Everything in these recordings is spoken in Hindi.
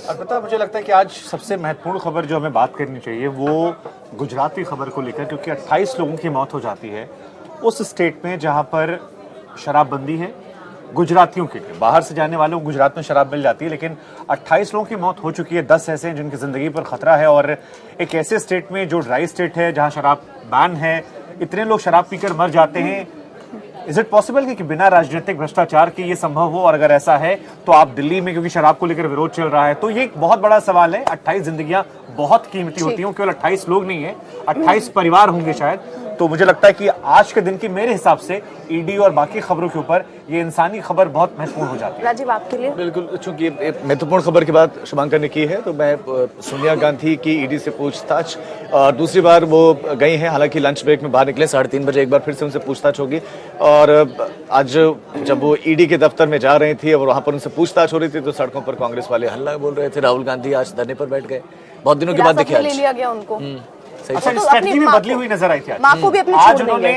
और पता मुझे लगता है कि आज सबसे महत्वपूर्ण खबर जो हमें बात करनी चाहिए वो गुजरात की खबर को लेकर, क्योंकि 28 लोगों की मौत हो जाती है उस स्टेट में जहां पर शराबबंदी है गुजरातियों के लिए। बाहर से जाने वालों को गुजरात में शराब मिल जाती है, लेकिन 28 लोगों की मौत हो चुकी है, 10 ऐसे हैं जिनकी जिंदगी पर खतरा है। और एक ऐसे स्टेट में जो ड्राई स्टेट है जहां शराब बैन है, इतने लोग शराब पीकर मर जाते हैं। इज इट पॉसिबल कि बिना राजनीतिक भ्रष्टाचार के ये संभव हो? और अगर ऐसा है तो आप दिल्ली में, क्योंकि शराब को लेकर विरोध चल रहा है, तो ये एक बहुत बड़ा सवाल है। 28 जिंदगियां बहुत कीमती होती हैं, केवल 28 लोग नहीं है, 28 परिवार होंगे शायद। तो मुझे लगता है कि आज के दिन की मेरे हिसाब से ईडी और बाकी खबरों के ऊपर ये इंसानी खबर बहुत महत्वपूर्ण हो जाती है। राजीव, आपके लिए? बिल्कुल, चूंकि महत्वपूर्ण खबर की बात शुभांकर ने की है, तो मैं सोनिया गांधी की ईडी से पूछताछ, और दूसरी बार वो गई हैं, हालांकि लंच ब्रेक में बाहर निकले, 3:30 बजे एक बार फिर से उनसे पूछताछ होगी। और आज जब वो ईडी के दफ्तर में जा रही थी और वहां पर उनसे पूछताछ हो रही थी, तो सड़कों पर कांग्रेस वाले हल्ला बोल रहे थे। राहुल गांधी आज धरने पर बैठ गए, बहुत दिनों के बाद देखिए ले लिया गया उनको। अच्छा, स्ट्रेटजी में बदली हुई नजर आई थी माँ को भी अपने आज उन्होंने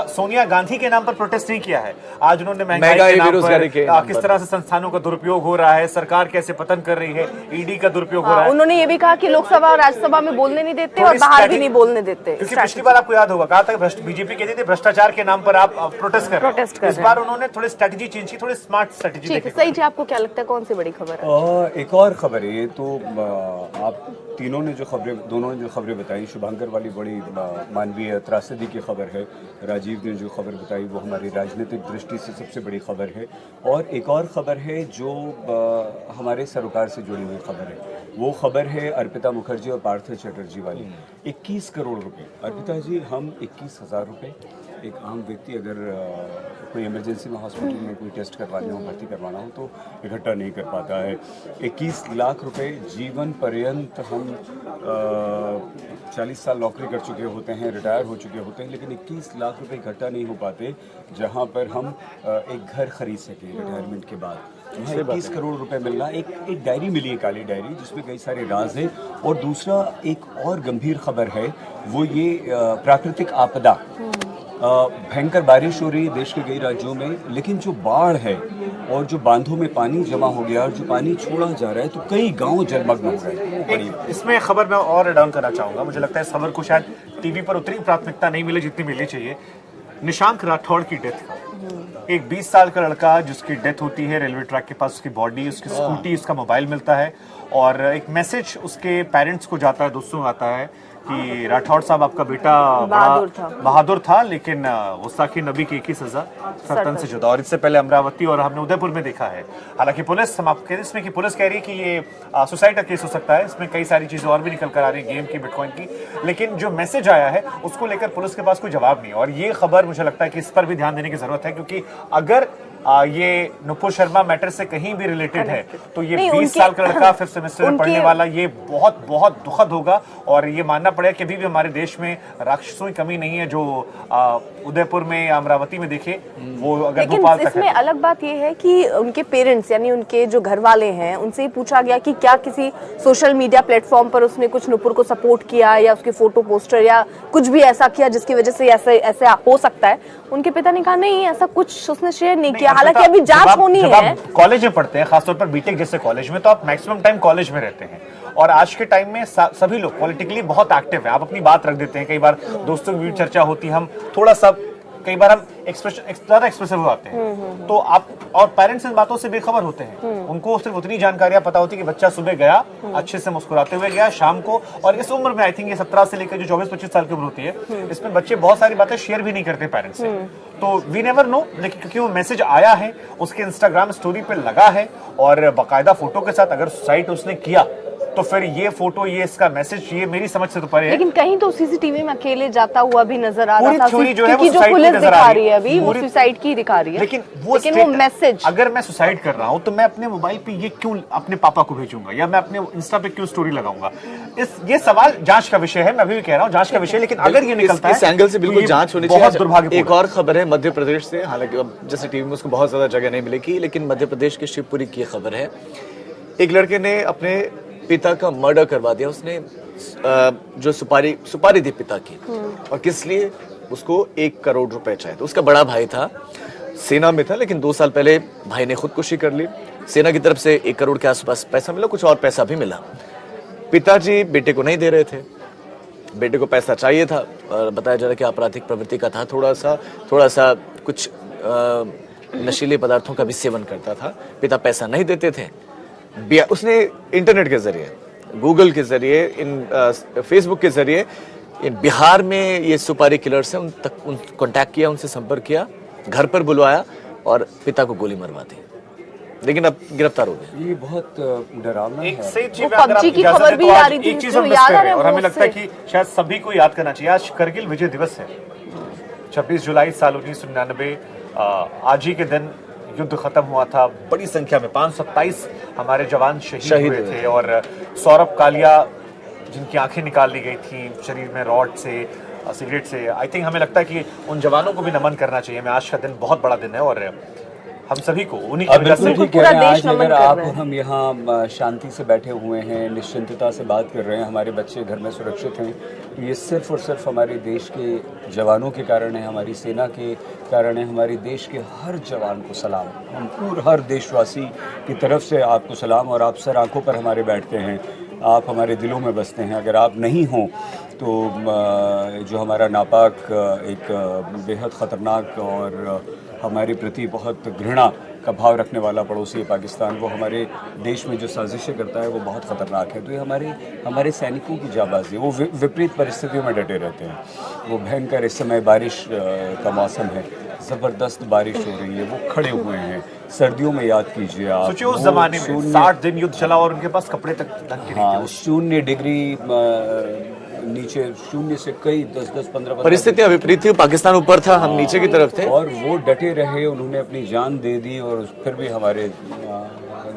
सोनिया गांधी के नाम पर प्रोटेस्ट नहीं किया है। आज उन्होंने महंगाई के नाम पर किस तरह से संस्थानों का दुरुपयोग हो रहा है, सरकार कैसे पतन कर रही है, ईडी का दुरुपयोग हो रहा है। उन्होंने ये भी कहा कि लोकसभा और राज्यसभा में बोलने नहीं देते और बाहर भी नहीं बोलने देते। क्योंकि पिछली बार आपको याद होगा, कहा था बीजेपी कहती थी भ्रष्टाचार के नाम पर आप प्रोटेस्ट कर रहे हैं। इस बार उन्होंने थोड़ी स्ट्रेटजी चेंज की, थोड़ी स्मार्ट स्ट्रेटजी। सही जी, आपको क्या लगता है कौन सी बड़ी खबर है? एक और खबर है, ये तो आप तीनों ने जो खबरें, दोनों ने जो खबरें बताई, शुभांकर वाली बड़ी मानवीय त्रासदी की खबर है, राजीव ने जो खबर बताई वो हमारी राजनीतिक दृष्टि से सबसे बड़ी खबर है। और एक और खबर है जो हमारे सरोकार से जुड़ी हुई खबर है, वो खबर है अर्पिता मुखर्जी और पार्थ चटर्जी वाली। 21 करोड़ रुपए। अर्पिता जी, हम 21,000 रुपये एक आम व्यक्ति अगर कोई इमरजेंसी में हॉस्पिटल में कोई टेस्ट करवाने हो, भर्ती करवाना हो, तो इकट्ठा नहीं कर पाता है। 21 लाख रुपए जीवन पर्यंत हम 40 साल नौकरी कर चुके होते हैं, रिटायर हो चुके होते हैं, लेकिन 21 लाख रुपए इकट्ठा नहीं हो पाते जहां पर हम एक घर खरीद सकें रिटायरमेंट के बाद। 21 करोड़ रुपए मिलना। एक डायरी मिली है, काली डायरी, जिसमें कई सारे राज हैं। और दूसरा एक और गंभीर खबर है, वो ये प्राकृतिक आपदा, भयंकर बारिश हो रही है देश के कई राज्यों में, लेकिन जो बाढ़ है और जो बांधों में पानी जमा हो गया और जो पानी छोड़ा जा रहा है, तो कई गांव जलमग्न हो गए। इसमें खबर मैं और डाउन करना चाहूंगा। मुझे लगता है इस खबर को शायद टीवी पर उतनी प्राथमिकता नहीं मिली जितनी मिलनी चाहिए। निशांक राठौड़ की डेथ, एक 20 साल का लड़का जिसकी डेथ होती है, रेलवे ट्रैक के पास उसकी बॉडी, उसकी स्कूटी, उसका मोबाइल मिलता है और एक मैसेज उसके पेरेंट्स को जाता है, दोस्तों को आता है कि राठौड़ साहब, आपका बेटा बहादुर था, लेकिन गुस्ताखी नबी की 21 सजा, सतन से जुदा। और इससे पहले अमरावती और हमने उदयपुर में देखा है। हालांकि पुलिस, हम आपके इसमें कि पुलिस कह रही है कि ये सुसाइड का केस हो सकता है, इसमें कई सारी चीजें और भी निकल कर आ रही है, गेम की, बिटकॉइन की, लेकिन जो मैसेज आया है उसको लेकर पुलिस के पास कोई जवाब नहीं। और ये खबर मुझे लगता है कि इस पर भी ध्यान देने की जरूरत है, क्योंकि अगर ये नुपुर शर्मा मैटर से कहीं भी रिलेटेड है तो ये 20 साल का लड़का 5th सेमेस्टर में पढ़ने वाला, ये बहुत बहुत दुखद होगा। और ये मानना पड़ेगा कि अभी भी हमारे देश में राक्षसों की कमी नहीं है, जो उदयपुर में या अमरावती में देखे वो अगर भोपाल तक। इसमें अलग बात ये है कि उनके पेरेंट्स यानी उनके जो घर वाले हैं, उनसे ही पूछा गया कि क्या किसी सोशल मीडिया प्लेटफॉर्म पर उसने कुछ नुपुर को सपोर्ट किया या उसके फोटो पोस्टर या कुछ भी ऐसा किया जिसकी वजह से ऐसा हो सकता है। उनके पिता ने कहा नहीं, ऐसा कुछ उसने शेयर नहीं किया। हालांकि अभी जांच होनी है। कॉलेज में पढ़ते हैं, खासतौर पर बीटेक जैसे कॉलेज में, तो आप मैक्सिमम टाइम कॉलेज में रहते हैं और आज के टाइम में सभी लोग पॉलिटिकली बहुत एक्टिव है। आप अपनी बात रख देते हैं, कई बार दोस्तों की भी चर्चा होती है, हम थोड़ा सा कई बार हम ज्यादा एक्सप्रेसिव हो जाते हैं। तो आप और पेरेंट्स इन बातों से बेखबर होते हैं, उनको सिर्फ उतनी जानकारियां पता होती है कि बच्चा सुबह गया, अच्छे से मुस्कुराते हुए गया, शाम को। और इस उम्र में आई थिंक ये 17 से लेकर जो 24-25 साल की उम्र होती है, इसमें बच्चे बहुत सारी बातें शेयर भी नहीं करते पेरेंट्स से। तो वी नेवर नो, लेकिन क्योंकि वो मैसेज आया है, उसके इंस्टाग्राम स्टोरी पे लगा है और बाकायदा फोटो के साथ, अगर सुसाइड उसने किया तो फिर ये फोटो, ये इसका मैसेज, ये मेरी समझ से तो परे है। लेकिन कहीं तो सीसीटीवी में अकेले जाता हुआ भी नजर आ रहा था, जो है क्योंकि जो पुलिस दिखा रही है अभी वो सुसाइड की दिखा रही है। लेकिन वो मैसेज, अगर मैं सुसाइड कर रहा हूं तो मैं अपने मोबाइल पे ये क्यों अपने पापा को भेजूंगा या मैं अपने इंस्टा पे क्यों स्टोरी लगाऊंगा? ये सवाल जांच का विषय है, मैं अभी भी कह रहा हूं जांच का विषय। लेकिन अगर ये निकलता है, इस एंगल से बिल्कुल जांच होनी चाहिए। बहुत दुर्भाग्यपूर्ण। एक और खबर है मध्य प्रदेश से, हालांकि अब जैसे टीवी में उसको बहुत ज्यादा जगह नहीं मिलेगी, लेकिन मध्य प्रदेश के शिवपुरी की खबर है। एक लड़के ने अपने पिता का मर्डर करवा दिया। उसने जो सुपारी दी पिता की, और किस लिए? उसको 1 करोड़ रुपए चाहिए। तो उसका बड़ा भाई था, सेना में था, लेकिन 2 साल पहले भाई ने खुदकुशी कर ली। सेना की तरफ से 1 करोड़ के आसपास पैसा मिला, कुछ और पैसा भी मिला। पिताजी बेटे को नहीं दे रहे थे, बेटे को पैसा चाहिए था और बताया जा रहा है कि आपराधिक प्रवृत्ति का था, थोड़ा सा कुछ नशीले पदार्थों का भी सेवन करता था। पिता पैसा नहीं देते थे। उसने इंटरनेट के जरिए, गूगल के जरिए, फेसबुक के जरिए इन बिहार में ये सुपारी किलर्स हैं उन कांटेक्ट किया, उनसे संपर्क किया, घर पर बुलवाया और पिता को गोली मरवा दी, लेकिन अब गिरफ्तार हो गए। ये बहुत डरावना एक है। सही चीज वो में अगर PUBG आप की इजाजत खबर दें भी तो आ आज रही थी, एक चीज जो हम मिस याद कर आ रहे हैं रहा और है हमें लगता है वो कि शायद सभी को याद करना चाहिए। आज करगिल विजय दिवस है, 26 जुलाई साल 1999। आज ही के दिन युद्ध खत्म हुआ था। बड़ी संख्या में 527 हमारे जवान शहीद हुए थे और सौरभ कालिया जिनकी आंखें निकाल ली गई थी शरीर में रॉड से, सिगरेट से, आई थिंक हमें लगता है कि उन जवानों को भी नमन करना चाहिए। मैं आज का दिन बहुत बड़ा दिन है और हम सभी को उन्हीं की वजह से बिल्कुल ठीक पूरा कह रहे हैं। देश आज नमन अगर कर आप रहा है। हम यहाँ शांति से बैठे हुए हैं, निश्चिंतता से बात कर रहे हैं, हमारे बच्चे घर में सुरक्षित हैं, तो ये सिर्फ और सिर्फ हमारे देश के जवानों के कारण है, हमारी सेना के कारण है। हमारे देश के हर जवान को सलाम, हम पूरे हर देशवासी की तरफ से आपको सलाम। और आप सर आंखों पर हमारे बैठते हैं, आप हमारे दिलों में बसते हैं। अगर आप नहीं हों तो जो हमारा नापाक एक बेहद ख़तरनाक और हमारे प्रति बहुत घृणा का भाव रखने वाला पड़ोसी है पाकिस्तान, वो हमारे देश में जो साजिशें करता है वो बहुत ख़तरनाक है। तो ये हमारे सैनिकों की जाबाजी, वो विपरीत परिस्थितियों में डटे रहते हैं। वो भयंकर, इस समय बारिश का मौसम है, ज़बरदस्त बारिश हो रही है, वो खड़े हुए हैं। सर्दियों में याद कीजिए आप, सोचिए उस जमाने में 60 दिन युद्ध चला और उनके पास कपड़े तक ढंग के नहीं थे। 0 डिग्री नीचे, 0 से कई 10-10, 15 परिस्थितियां विपरीत थी, पाकिस्तान ऊपर था, हम नीचे की तरफ थे और वो डटे रहे, उन्होंने अपनी जान दे दी और फिर भी हमारे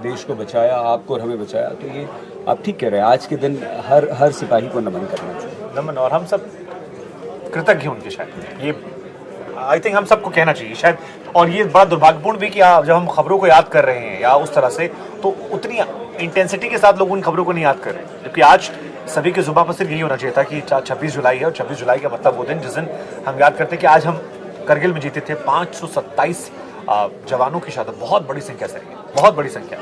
देश को बचाया, आपको और हमें बचाया। तो ये आप ठीक कह रहे हैं, आज के दिन हर सिपाही को नमन करना चाहिए। नमन, और हम सब कृतज्ञ हैं उनके। शायद ये आई थिंक हम सबको कहना चाहिए शायद। और ये बड़ा दुर्भाग्यपूर्ण भी कि जब हम खबरों को याद कर रहे हैं या उस तरह से, तो उतनी इंटेंसिटी के साथ लोग उन खबरों को नहीं याद कर रहे हैं, जबकि आज सभी की जुबान पर सिर्फ यही होना चाहिए था कि 26 जुलाई है और 26 जुलाई का मतलब वो दिन जिस दिन हम याद करते हैं कि आज हम करगिल में जीते थे। 527 जवानों की शहादत बहुत बड़ी संख्या से, बहुत बड़ी संख्या।